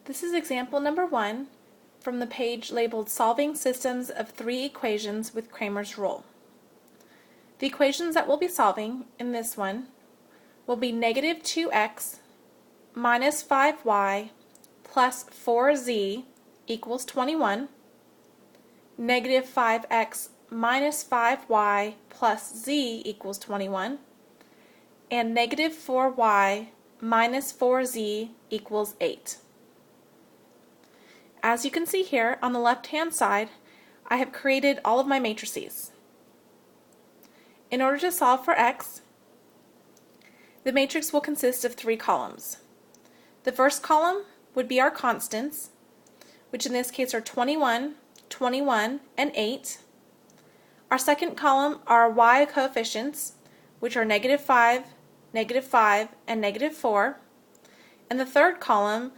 This is example number 1 from the page labeled Solving Systems of Three Equations with Cramer's Rule. The equations that we'll be solving in this one will be negative 2x minus 5y plus 4z equals 21, negative 5x minus 5y plus z equals 21, and negative 4y minus 4z equals 8. As you can see here on the left-hand side, I have created all of my matrices. In order to solve for x, the matrix will consist of 3 columns. The first column would be our constants, which in this case are 21, 21, and 8. Our second column are y coefficients, which are negative 5, and negative 4. And the third column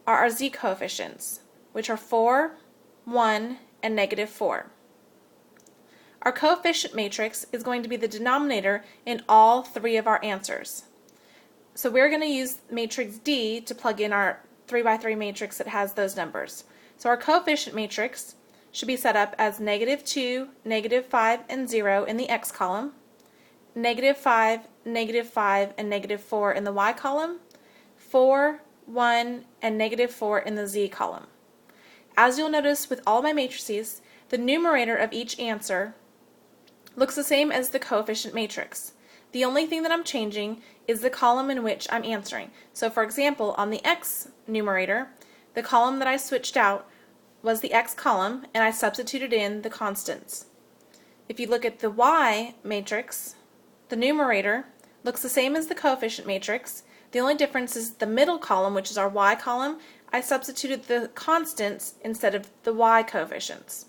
are our z coefficients, which are 4, 1, and negative 4. Our coefficient matrix is going to be the denominator in all 3 of our answers. So we're going to use matrix D to plug in our 3 by 3 matrix that has those numbers. So our coefficient matrix should be set up as negative 2, negative 5, and 0 in the x column, negative 5, and negative 4 in the y column, 4, 1, and negative 4 in the z column. As you'll notice with all my matrices, the numerator of each answer looks the same as the coefficient matrix. The only thing that I'm changing is the column in which I'm answering. So for example, on the x numerator, the column that I switched out was the x column, and I substituted in the constants. If you look at the y matrix, the numerator looks the same as the coefficient matrix. The only difference is the middle column, which is our y column, I substituted the constants instead of the y coefficients.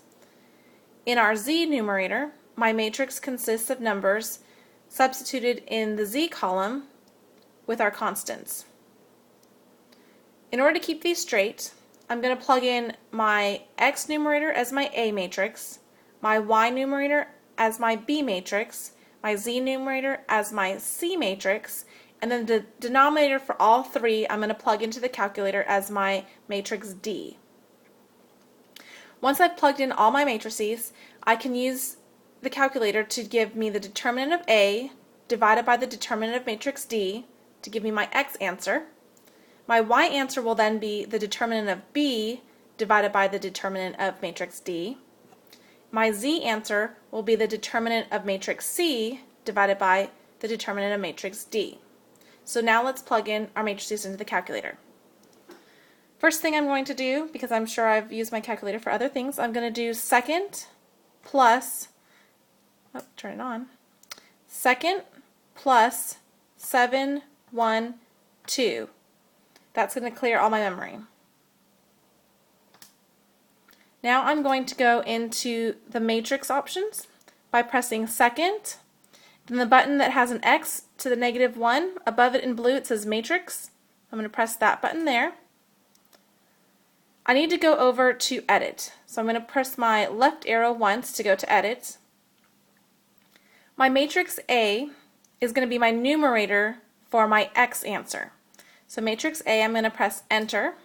In our z numerator, my matrix consists of numbers substituted in the z column with our constants. In order to keep these straight, I'm going to plug in my x numerator as my A matrix, my y numerator as my B matrix, my z numerator as my C matrix, and then the denominator for all 3 I'm going to plug into the calculator as my matrix D. Once I've plugged in all my matrices, I can use the calculator to give me the determinant of A divided by the determinant of matrix D to give me my x answer. My y answer will then be the determinant of B divided by the determinant of matrix D. My z answer will be the determinant of matrix C divided by the determinant of matrix D. So now let's plug in our matrices into the calculator. First thing I'm going to do, because I'm sure I've used my calculator for other things, I'm going to do second plus, turn it on, second plus 7, 1, 2. That's going to clear all my memory. Now I'm going to go into the matrix options by pressing second, then the button that has an X to the negative 1, above it in blue it says matrix. I'm going to press that button there. I need to go over to edit. So I'm going to press my left arrow once to go to edit. My matrix A is going to be my numerator for my X answer. So matrix A, I'm going to press enter.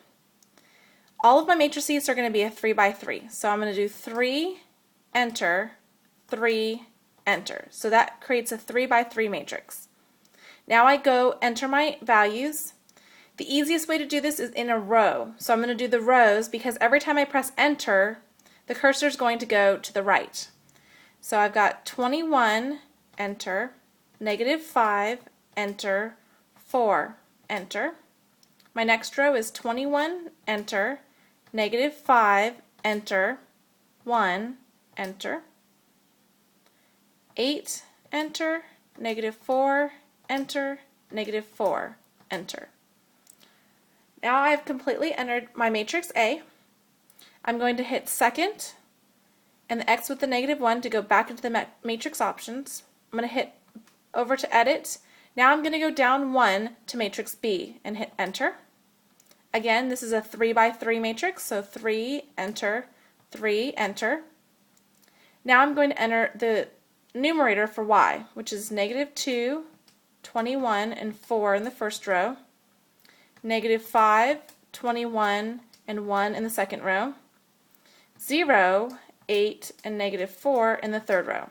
All of my matrices are going to be a 3 by 3. So I'm going to do 3, enter, 3, enter. So that creates a 3 by 3 matrix. Now I go enter my values. The easiest way to do this is in a row. So I'm going to do the rows because every time I press enter, the cursor is going to go to the right. So I've got 21, enter, negative 5, enter, 4, enter. My next row is 21, enter, negative 5, enter, 1, enter, 8, enter, negative 4, enter, negative 4, enter. Now I've completely entered my matrix A. I'm going to hit second and the X with the negative 1 to go back into the matrix options. I'm going to hit over to edit. Now I'm going to go down 1 to matrix B and hit enter. Again, this is a 3 by 3 matrix, so 3, enter, 3, enter. Now I'm going to enter the numerator for y, which is negative 2, 21, and 4 in the first row, negative 5, 21, and 1 in the second row, 0, 8, and -4 in the third row.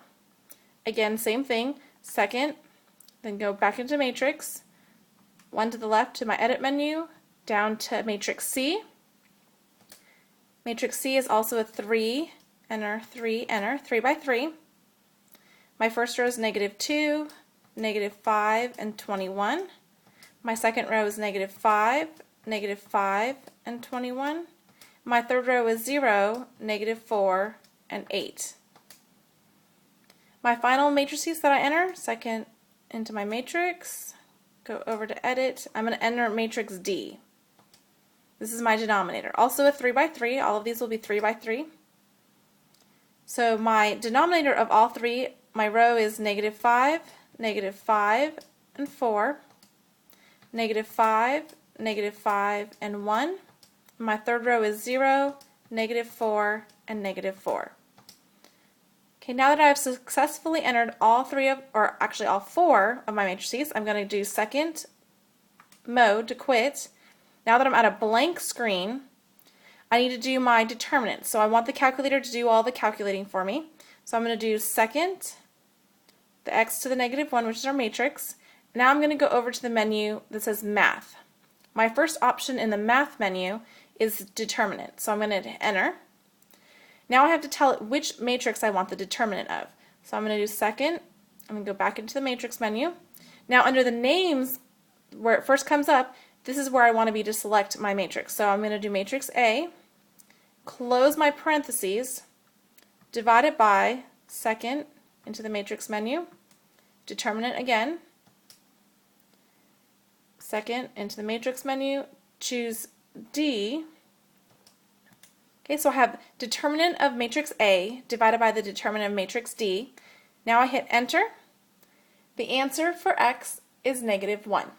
Again, same thing, second, then go back into matrix, 1 to the left to my edit menu, down to matrix C. Matrix C is also a 3, enter, 3, enter, 3 by 3. My first row is -2, -5, and 21. My second row is -5, -5, and 21. My third row is 0, -4, and 8. My final matrices that I enter, second into my matrix, go over to edit, I'm going to enter matrix D. This is my denominator. Also a 3 by 3, all of these will be 3 by 3. So my denominator of all three, my row is -5, -5, and 4, -5, -5, and 1. My third row is 0, -4, and -4. Okay, now that I've successfully entered all all 4 of my matrices, I'm going to do second mode to quit. Now that I'm at a blank screen, I need to do my determinant. So I want the calculator to do all the calculating for me. So I'm going to do second, the x to the -1, which is our matrix. Now I'm going to go over to the menu that says Math. My first option in the Math menu is determinant. So I'm going to enter. Now I have to tell it which matrix I want the determinant of. So I'm going to do second. I'm going to go back into the matrix menu. Now under the names, where it first comes up, this is where I want to be to select my matrix. So I'm going to do matrix A, close my parentheses, divide it by second into the matrix menu, determinant again, second into the matrix menu, choose D. Okay, so I have determinant of matrix A divided by the determinant of matrix D. Now I hit enter. The answer for X is -1.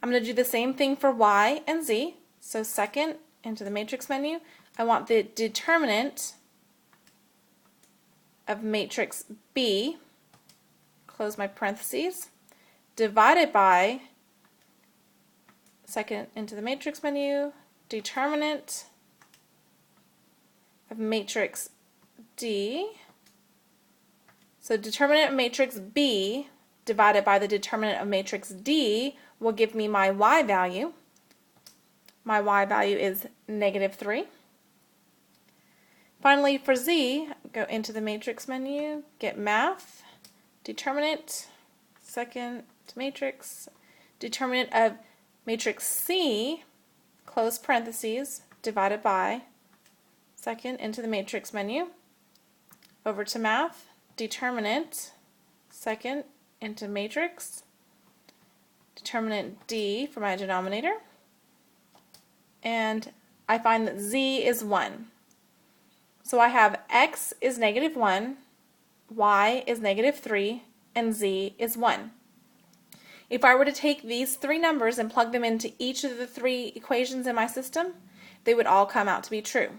I'm going to do the same thing for Y and Z. So second into the matrix menu, I want the determinant of matrix B, close my parentheses, divided by second into the matrix menu, determinant of matrix D. So determinant of matrix B divided by the determinant of matrix D will give me my Y value. My Y value is -3. Finally, for Z, go into the matrix menu, get Math, determinant, second to matrix, determinant of matrix C, close parentheses, divided by second into the matrix menu, over to Math, determinant, second into matrix, determinant D for my denominator, and I find that Z is 1. So I have X is -1, Y is -3, and Z is 1. If I were to take these three numbers and plug them into each of the three equations in my system, they would all come out to be true.